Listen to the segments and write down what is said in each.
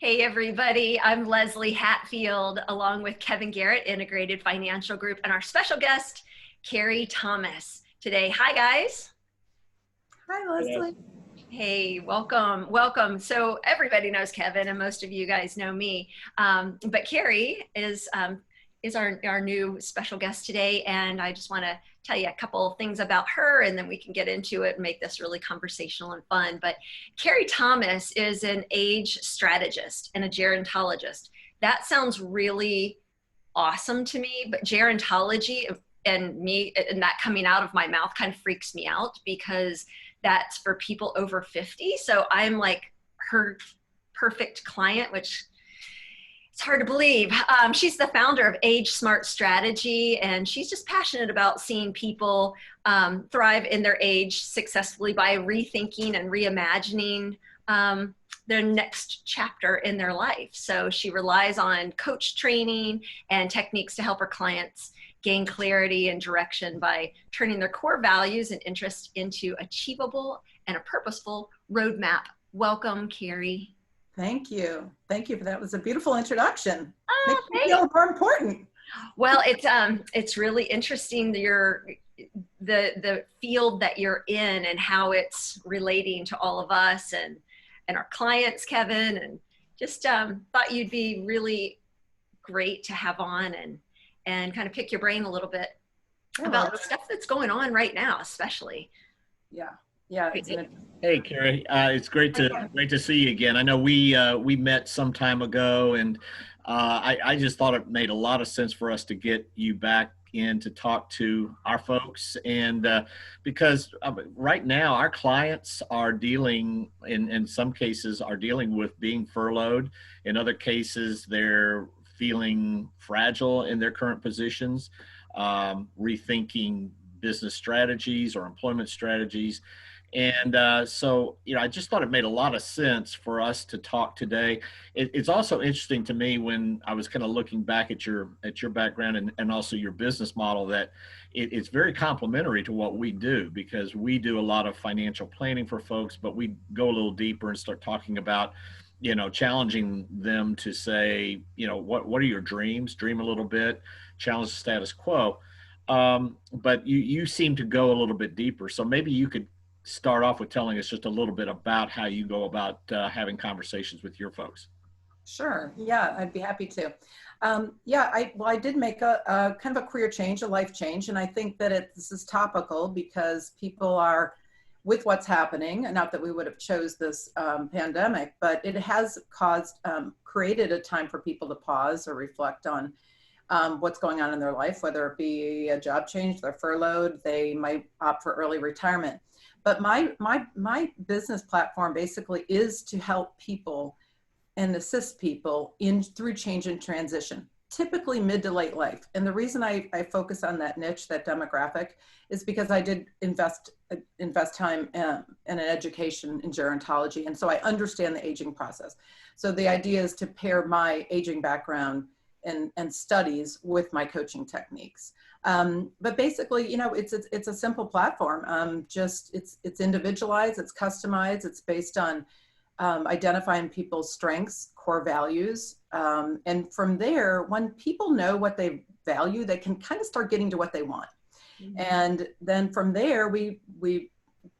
Hey everybody, I'm Lesley Hatfield along with Kevin Garrett, Integrated Financial Group, and our special guest, Kerry Thomas today. Hi guys. Hi, Lesley. Hey, welcome, welcome. So everybody knows Kevin and most of you guys know me, but Kerry is our new special guest today, and I just want to tell you a couple of things about her, and then we can get into it and make this really conversational and fun. But Kerry Thomas is an age strategist and a gerontologist. That sounds really awesome to me, but gerontology and that coming out of my mouth kind of freaks me out because that's for people over 50. So I'm like her perfect client, which it's hard to believe. She's the founder of AgeSmart Strategy, and she's just passionate about seeing people thrive in their age successfully by rethinking and reimagining their next chapter in their life. So she relies on coach training and techniques to help her clients gain clarity and direction by turning their core values and interests into achievable and a purposeful roadmap. Welcome, Kerry. Thank you. Thank you for that. It was a beautiful introduction. Oh, Makes me feel more important. Well, it's really interesting the field that you're in and how it's relating to all of us and our clients, Kevin, and just thought you'd be really great to have on and kind of pick your brain a little bit about the stuff that's going on right now, especially. Yeah. Yeah. Hey, Kerry. It's great to see you again. I know we met some time ago, and I just thought it made a lot of sense for us to get you back in to talk to our folks, and because right now our clients are dealing, in some cases, are dealing with being furloughed. In other cases, they're feeling fragile in their current positions, rethinking business strategies or employment strategies. And so, I just thought it made a lot of sense for us to talk today. It's also interesting to me when I was kind of looking back at your background and also your business model that it's very complementary to what we do, because we do a lot of financial planning for folks, but we go a little deeper and start talking about, challenging them to say, what are your dreams? Dream a little bit, challenge the status quo. But you seem to go a little bit deeper. So maybe you could start off with telling us just a little bit about how you go about having conversations with your folks. Sure. Yeah, I'd be happy to. I did make a kind of a career change, a life change. And I think that this is topical because people are, with what's happening, and not that we would have chose this pandemic, but it has created a time for people to pause or reflect on what's going on in their life, whether it be a job change, they're furloughed, they might opt for early retirement. But my business platform basically is to help people and assist people through change and transition, typically mid to late life. And the reason I focus on that niche, that demographic, is because I did invest time in an education in gerontology. And so I understand the aging process. So the idea is to pair my aging background and studies with my coaching techniques. But basically, it's a simple platform. It's individualized, it's customized, it's based on identifying people's strengths, core values. And from there, when people know what they value, they can kind of start getting to what they want. Mm-hmm. And then from there, we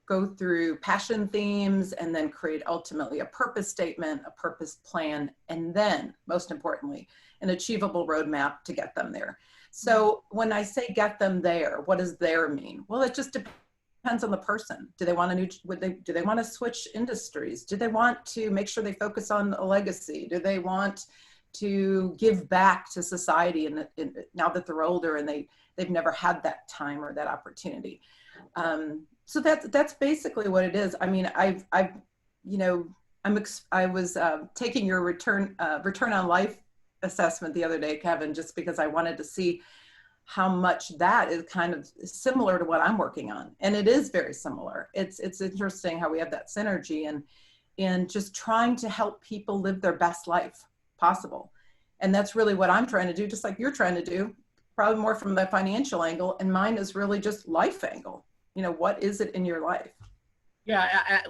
go through passion themes and then create ultimately a purpose statement, a purpose plan, and then most importantly, an achievable roadmap to get them there. So when I say get them there, what does there mean? Well, it just depends on the person. Do they want do they want to switch industries? Do they want to make sure they focus on a legacy? Do they want to give back to society now that they're older and they've never had that time or that opportunity? So that's basically what it is. I mean, I was taking your return on life assessment the other day, Kevin, just because I wanted to see how much that is kind of similar to what I'm working on. And it is very similar. It's interesting how we have that synergy and just trying to help people live their best life possible. And that's really what I'm trying to do, just like you're trying to do, probably more from the financial angle. And mine is really just life angle. What is it in your life? Yeah,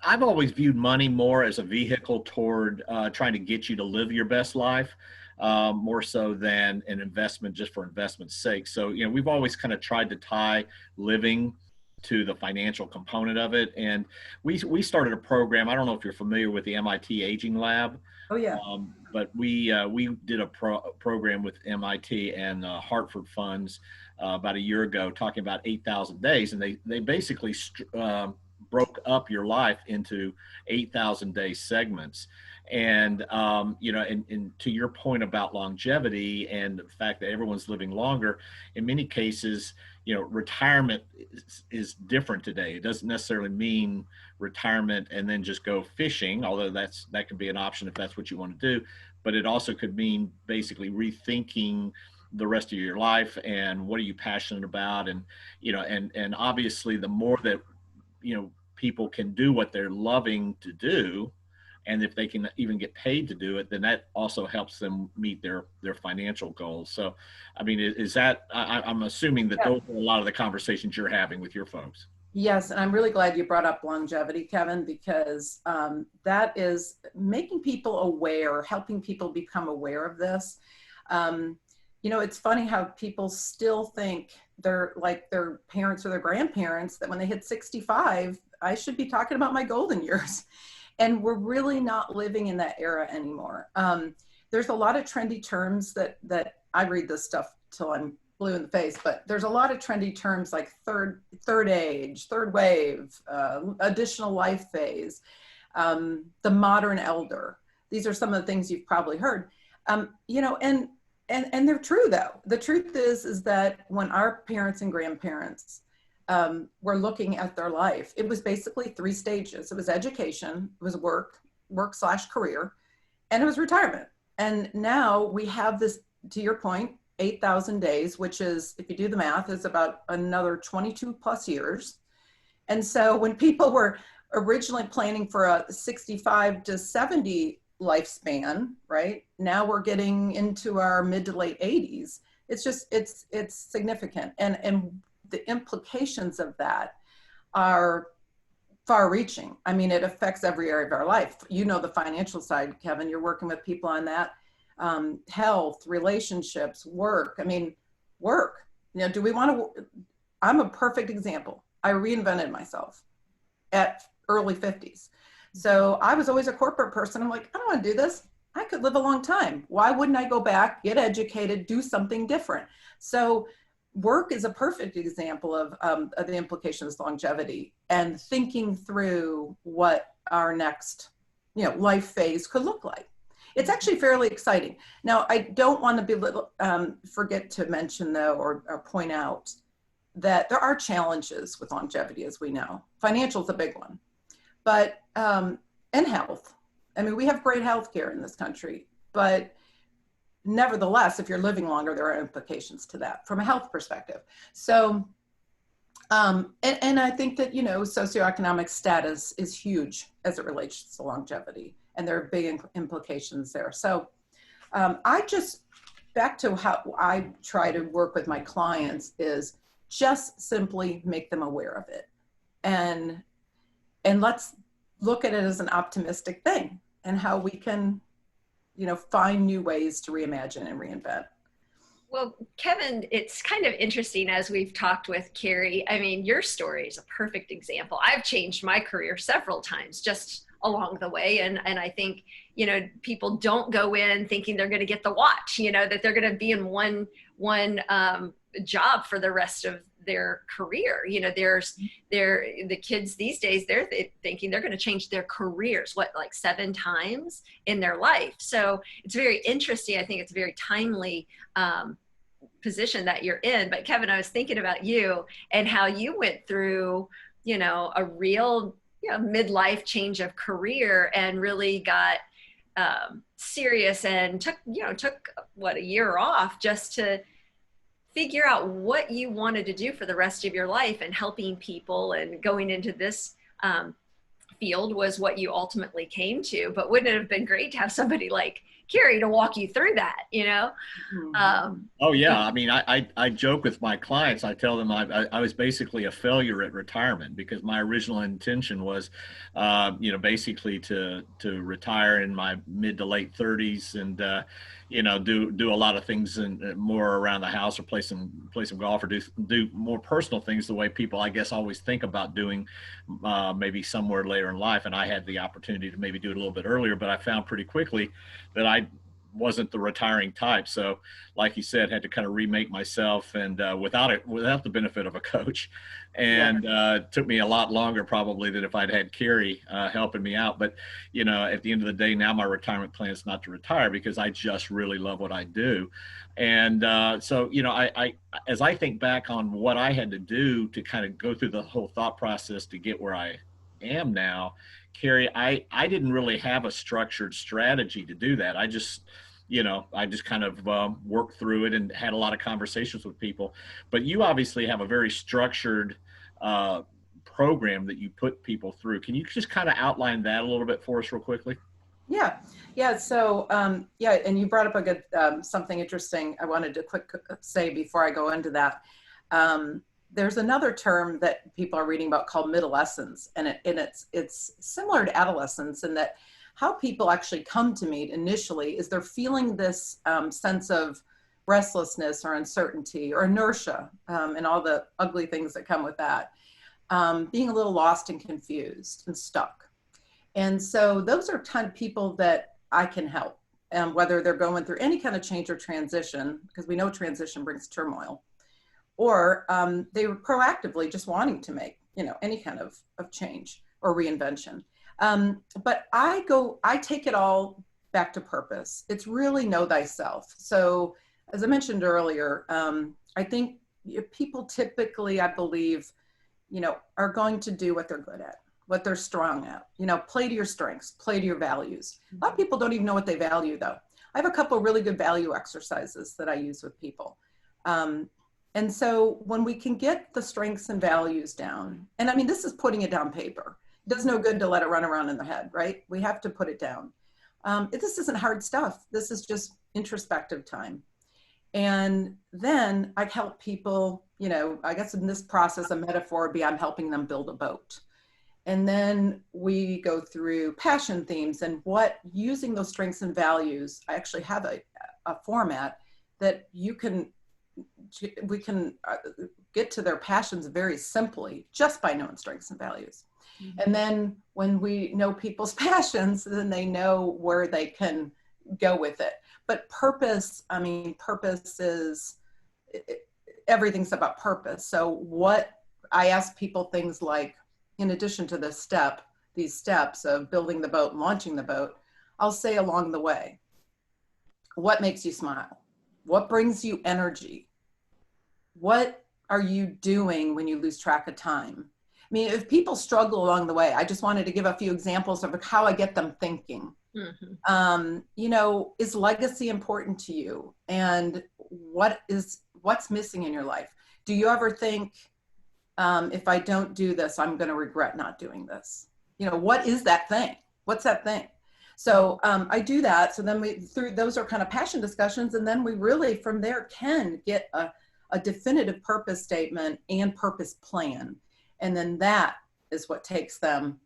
I've always viewed money more as a vehicle toward trying to get you to live your best life, more so than an investment just for investment's sake. So, we've always kind of tried to tie living to the financial component of it. And we started a program. I don't know if you're familiar with the MIT Aging Lab. Oh yeah. But we did a program with MIT and Hartford Funds about a year ago, talking about 8,000 days, and they basically broke up your life into 8,000 day segments. And and to your point about longevity and the fact that everyone's living longer, in many cases, retirement is different today. It doesn't necessarily mean retirement and then just go fishing, although that could be an option if that's what you want to do. But it also could mean basically rethinking the rest of your life and what are you passionate about, and and obviously the more that people can do what they're loving to do, and if they can even get paid to do it, then that also helps them meet their financial goals. So, I mean, is that, I'm assuming that those are a lot of the conversations you're having with your folks. Yes, and I'm really glad you brought up longevity, Kevin, because that is making people aware, helping people become aware of this. It's funny how people still think they're like their parents or their grandparents, that when they hit 65, I should be talking about my golden years. And we're really not living in that era anymore. There's a lot of trendy terms that I read this stuff till I'm blue in the face, but there's a lot of trendy terms like third age, third wave, additional life phase, the modern elder. These are some of the things you've probably heard. And they're true though. The truth is that when our parents and grandparents were looking at their life, it was basically 3 stages. It was education, it was work/career, and it was retirement. And now we have this, to your point, 8,000 days, which is, if you do the math, is about another 22 plus years. And so when people were originally planning for a 65 to 70 lifespan, right? Now we're getting into our mid to late 80s. It's just, it's significant. And the implications of that are far reaching. I mean, it affects every area of our life. The financial side, Kevin, you're working with people on that. Health, relationships, work. I mean, work, do we want to, I'm a perfect example. I reinvented myself at early 50s. So I was always a corporate person. I'm like, I don't want to do this. I could live a long time. Why wouldn't I go back, get educated, do something different? So work is a perfect example of the implications of longevity and thinking through what our next, life phase could look like. It's actually fairly exciting. Now, I don't want to forget to mention though, or point out that there are challenges with longevity, as we know. Financial is a big one, but, and health. I mean, we have great health care in this country, but nevertheless, if you're living longer, there are implications to that from a health perspective. So, and I think that, socioeconomic status is huge as it relates to longevity, and there are big implications there. So back to how I try to work with my clients is just simply make them aware of it. And let's look at it as an optimistic thing and how we can, find new ways to reimagine and reinvent. Well, Kevin, it's kind of interesting as we've talked with Kerry. I mean, your story is a perfect example. I've changed my career several times just along the way. And I think, people don't go in thinking they're going to get the watch, that they're going to be in one job for the rest of their career. The kids these days, they're thinking they're going to change their careers, like 7 times in their life. So it's very interesting. I think it's a very timely position that you're in. But Kevin, I was thinking about you and how you went through, a real midlife change of career and really got serious and took a year off just to figure out what you wanted to do for the rest of your life, and helping people and going into this field was what you ultimately came to. But wouldn't it have been great to have somebody like Kerry to walk you through that, you know? Oh yeah, I mean, I joke with my clients. I tell them I was basically a failure at retirement because my original intention was, basically to retire in my mid to late 30s and do a lot of things and more around the house or play some golf or do more personal things the way people I guess always think about doing maybe somewhere later in life. And I had the opportunity to maybe do it a little bit earlier, but I found pretty quickly that I wasn't the retiring type. So like you said, had to kind of remake myself and without the benefit of a coach. And it took me a lot longer probably than if I'd had Kerry helping me out. But, at the end of the day, now my retirement plan is not to retire because I just really love what I do. And so, I as I think back on what I had to do to kind of go through the whole thought process to get where I am now, Kerry, I didn't really have a structured strategy to do that. I just kind of worked through it and had a lot of conversations with people. But you obviously have a very structured program that you put people through. Can you just kind of outline that a little bit for us real quickly? Yeah. So, and you brought up a good, something interesting I wanted to quick say before I go into that. There's another term that people are reading about called midolescence, and it's similar to adolescence in that how people actually come to me initially is they're feeling this sense of restlessness or uncertainty or inertia and all the ugly things that come with that, being a little lost and confused and stuck. And so those are kind of people that I can help, whether they're going through any kind of change or transition, because we know transition brings turmoil, or they were proactively just wanting to make, any kind of change or reinvention. But I take it all back to purpose. It's really know thyself. So as I mentioned earlier, I think people typically, I believe, are going to do what they're good at, what they're strong at, play to your strengths, play to your values. A lot of people don't even know what they value though. I have a couple of really good value exercises that I use with people. And so when we can get the strengths and values down, and I mean, this is putting it down paper. It does no good to let it run around in their head, right? We have to put it down. This isn't hard stuff. This is just introspective time. And then I help people, I guess in this process, a metaphor would be I'm helping them build a boat. And then we go through passion themes and using those strengths and values, I actually have a format that we can get to their passions very simply just by knowing strengths and values. Mm-hmm. And then when we know people's passions, then they know where they can go with it. But purpose is, everything's about purpose. So I ask people things like, in addition to these steps of building the boat and launching the boat, I'll say along the way, what makes you smile? What brings you energy? What are you doing when you lose track of time? I mean, if people struggle along the way, I just wanted to give a few examples of how I get them thinking. Mm-hmm. Is legacy important to you? And what's missing in your life? Do you ever think, if I don't do this, I'm going to regret not doing this? What is that thing? What's that thing? So I do that. So then those are kind of passion discussions. And then we really, from there, can get a definitive purpose statement and purpose plan. And then that is what takes them,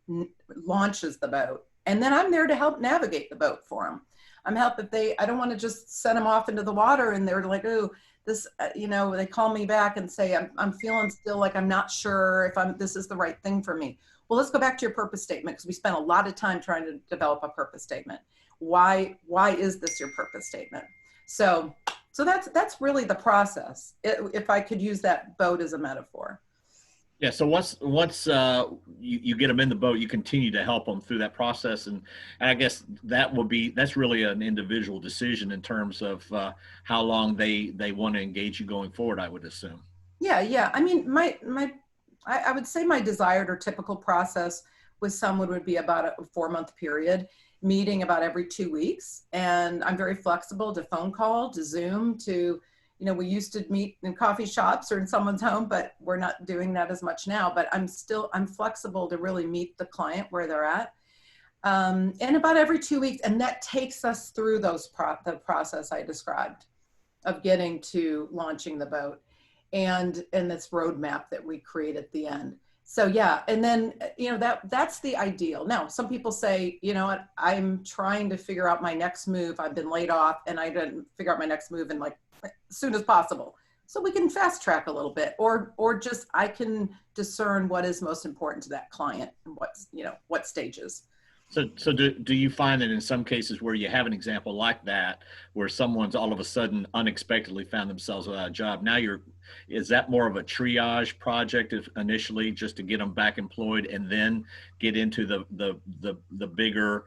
launches the boat. And then I'm there to help navigate the boat for them. I don't want to just send them off into the water and they're like, oh, this, they call me back and say, I'm feeling still like I'm not sure if this is the right thing for me. Well, let's go back to your purpose statement, because we spent a lot of time trying to develop a purpose statement. Why is this your purpose statement? So that's really the process. If I could use that boat as a metaphor. Yeah. So once you get them in the boat, you continue to help them through that process, and I guess that's really an individual decision in terms of how long they want to engage you going forward, I would assume. Yeah. I mean, I would say my desired or typical process with someone would be about a 4-month period, meeting about every 2 weeks, and I'm very flexible to phone call, to Zoom, to we used to meet in coffee shops or in someone's home, but we're not doing that as much now. But I'm flexible to really meet the client where they're at. and about every 2 weeks. And that takes us through the process I described of getting to launching the boat and this roadmap that we create at the end. So yeah, and then, that's the ideal. Now, some people say, you know what, I'm trying to figure out my next move. I've been laid off and I didn't figure out my next move in like as soon as possible. So we can fast track a little bit, or just I can discern what is most important to that client and what stages. So do you find that in some cases where you have an example like that, where someone's all of a sudden unexpectedly found themselves without a job, now is that more of a triage project initially just to get them back employed and then get into the bigger,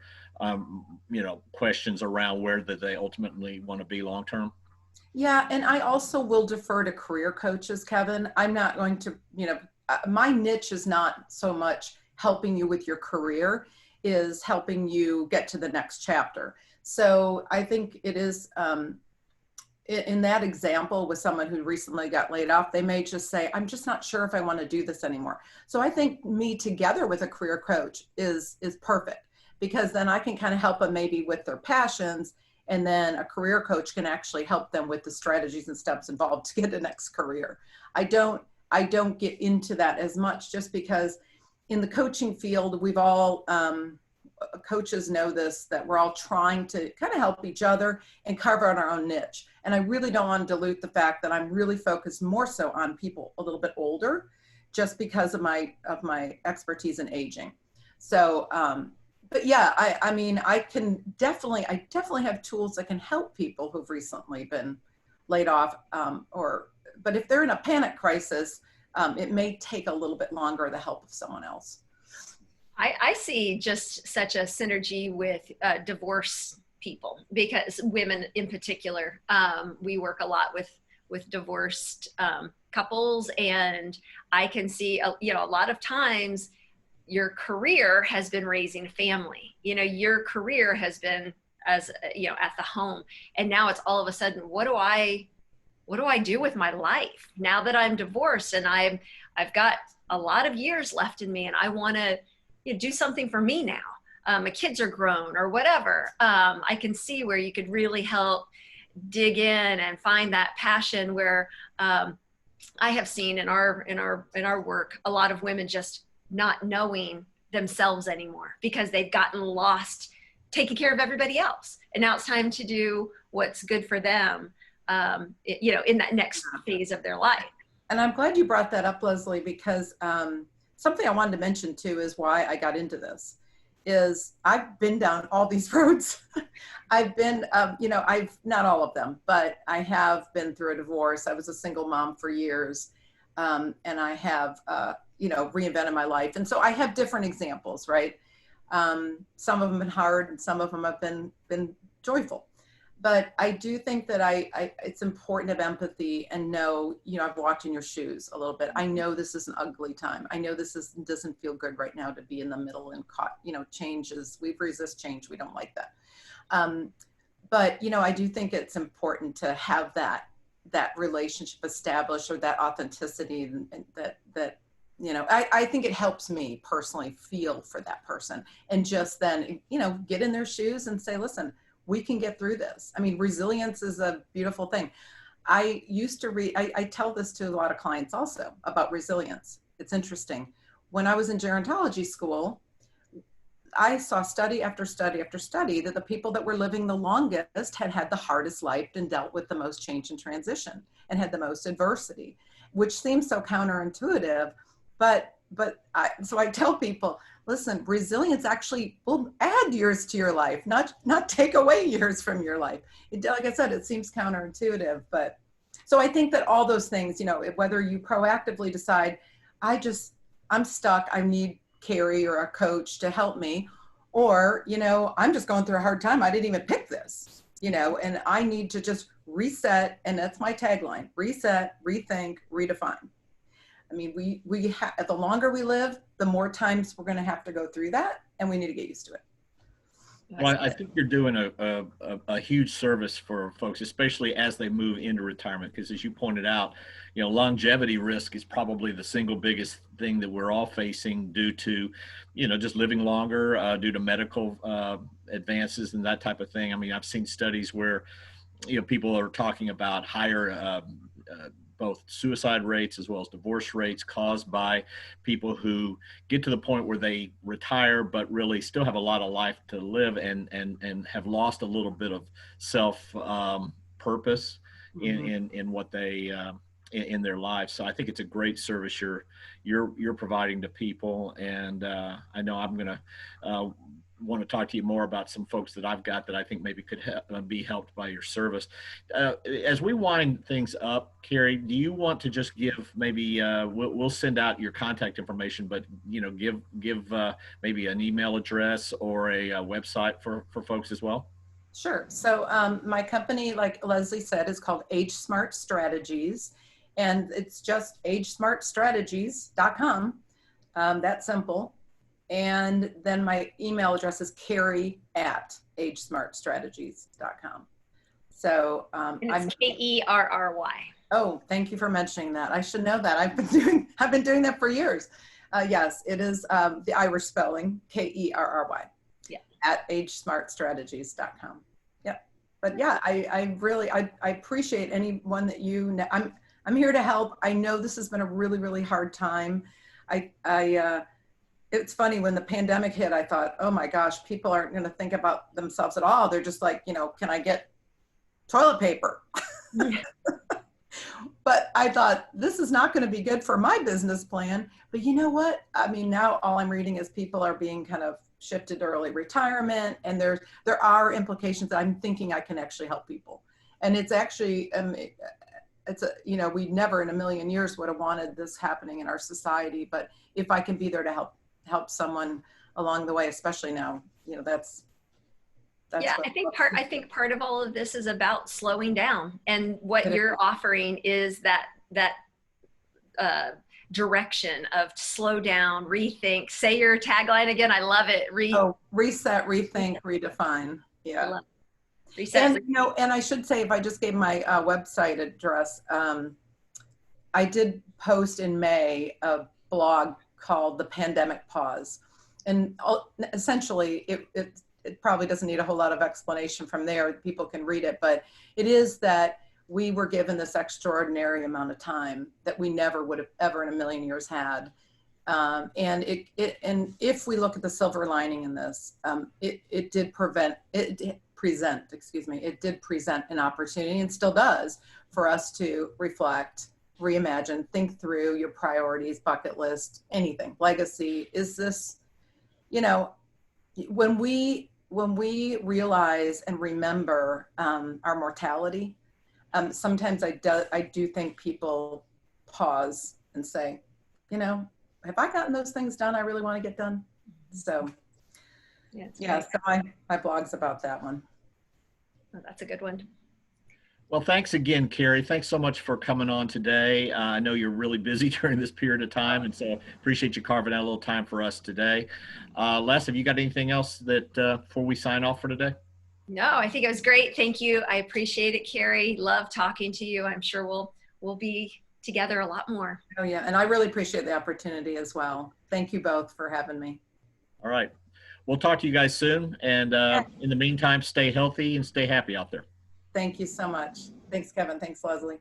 questions around where that they ultimately want to be long-term? Yeah. And I also will defer to career coaches, Kevin. I'm not going to, my niche is not so much helping you with your career, is helping you get to the next chapter. So I think it is, in that example with someone who recently got laid off, they may just say, I'm just not sure if I want to do this anymore. So I think me together with a career coach is perfect, because then I can kind of help them maybe with their passions. And then a career coach can actually help them with the strategies and steps involved to get a next career. I don't get into that as much, just because in the coaching field, we've all, coaches know this, that we're all trying to kind of help each other and carve out our own niche. And I really don't want to dilute the fact that I'm really focused more so on people a little bit older, just because of my expertise in aging. So, but yeah, I definitely have tools that can help people who've recently been laid off, but if they're in a panic crisis, it may take a little bit longer, the help of someone else. I see just such a synergy with divorce people, because women in particular, we work a lot with divorced couples, and I can see, a lot of times your career has been raising a family, your career has been at the home, and now it's all of a sudden, what do I do with my life now that I'm divorced and I've got a lot of years left in me, and I want to do something for me now. My kids are grown or whatever. I can see where you could really help dig in and find that passion, where I have seen in our work, a lot of women just not knowing themselves anymore because they've gotten lost taking care of everybody else. And now it's time to do what's good for them, in that next phase of their life. And I'm glad you brought that up, Lesley, because something I wanted to mention too is why I got into this is I've been down all these roads. I've been, I've not all of them, but I have been through a divorce. I was a single mom for years. And I have, reinvented my life. And so I have different examples, right? Some of them have been hard and some of them have been joyful. But I do think that it's important to have empathy and know, I've walked in your shoes a little bit. I know this is an ugly time. I know doesn't feel good right now to be in the middle and caught, changes. We resist change. We don't like that. But, I do think it's important to have that relationship established, or that authenticity, and that I think it helps me personally feel for that person, and just then, get in their shoes and say, listen, we can get through this. I mean, resilience is a beautiful thing. I used to read, I tell this to a lot of clients also about resilience. It's interesting. When I was in gerontology school, I saw study after study after study that the people that were living the longest had the hardest life and dealt with the most change and transition and had the most adversity, which seems so counterintuitive. So I tell people, listen, resilience actually will add years to your life, not take away years from your life. Like I said, it seems counterintuitive, but so I think that all those things, whether you proactively decide, I'm stuck, I need Kerry or a coach to help me, or, I'm just going through a hard time. I didn't even pick this, and I need to just reset. And that's my tagline: reset, rethink, redefine. I mean, the longer we live, the more times we're going to have to go through that, and we need to get used to it. Well, I think you're doing a huge service for folks, especially as they move into retirement, because as you pointed out, longevity risk is probably the single biggest thing that we're all facing due to, just living longer, due to medical advances and that type of thing. I mean, I've seen studies where, people are talking about higher both suicide rates as well as divorce rates caused by people who get to the point where they retire but really still have a lot of life to live and have lost a little bit of self purpose in what they in their lives. So I think it's a great service you're providing to people, and I know I'm gonna want to talk to you more about some folks that I've got that I think maybe could be helped by your service. As we wind things up, Kerry, do you want to just give maybe, we'll send out your contact information, but give maybe an email address or a website for folks as well? Sure. So my company, like Lesley said, is called AgeSmart Strategies, and it's just AgeSmartStrategies.com. That's simple. And then my email address is Kerry@AgeSmartStrategies.com. So I'm Kerry. Oh, thank you for mentioning that. I should know that. I've been doing that for years. Yes, it is the Irish spelling, Kerry. Yeah. @AgeSmartStrategies.com. Yep. But yeah, I really appreciate anyone that I'm here to help. I know this has been a really, really hard time. It's funny, when the pandemic hit, I thought, oh my gosh, people aren't going to think about themselves at all. They're just like, can I get toilet paper? But I thought, this is not going to be good for my business plan. But you know what? I mean, now all I'm reading is people are being kind of shifted to early retirement, and there are implications that I'm thinking I can actually help people. And it's actually, we never in a million years would have wanted this happening in our society. But if I can be there to help someone along the way, especially now, that's yeah, I think part of all of this is about slowing down, and what you're offering is that direction of slow down, rethink. Say your tagline again. I love it. Reset, rethink, redefine. Yeah. Reset. And I should say, if I just gave my website address, I did post in May a blog called The Pandemic Pause. And essentially, it probably doesn't need a whole lot of explanation from there. People can read it, but it is that we were given this extraordinary amount of time that we never would have ever in a million years had. And if we look at the silver lining in this, it did present an opportunity, and still does, for us to reflect, reimagine, think through your priorities, bucket list, anything, legacy. Is this, when we realize and remember our mortality, sometimes I do think people pause and say, have I gotten those things done I really want to get done? So so my blog's about that one. Oh, that's a good one. Well, thanks again, Kerry. Thanks so much for coming on today. I know you're really busy during this period of time, and so appreciate you carving out a little time for us today. Les, have you got anything else that before we sign off for today? No, I think it was great. Thank you. I appreciate it, Kerry. Love talking to you. I'm sure we'll be together a lot more. Oh yeah, and I really appreciate the opportunity as well. Thank you both for having me. All right. We'll talk to you guys soon, and in the meantime, stay healthy and stay happy out there. Thank you so much. Thanks, Kevin. Thanks, Lesley.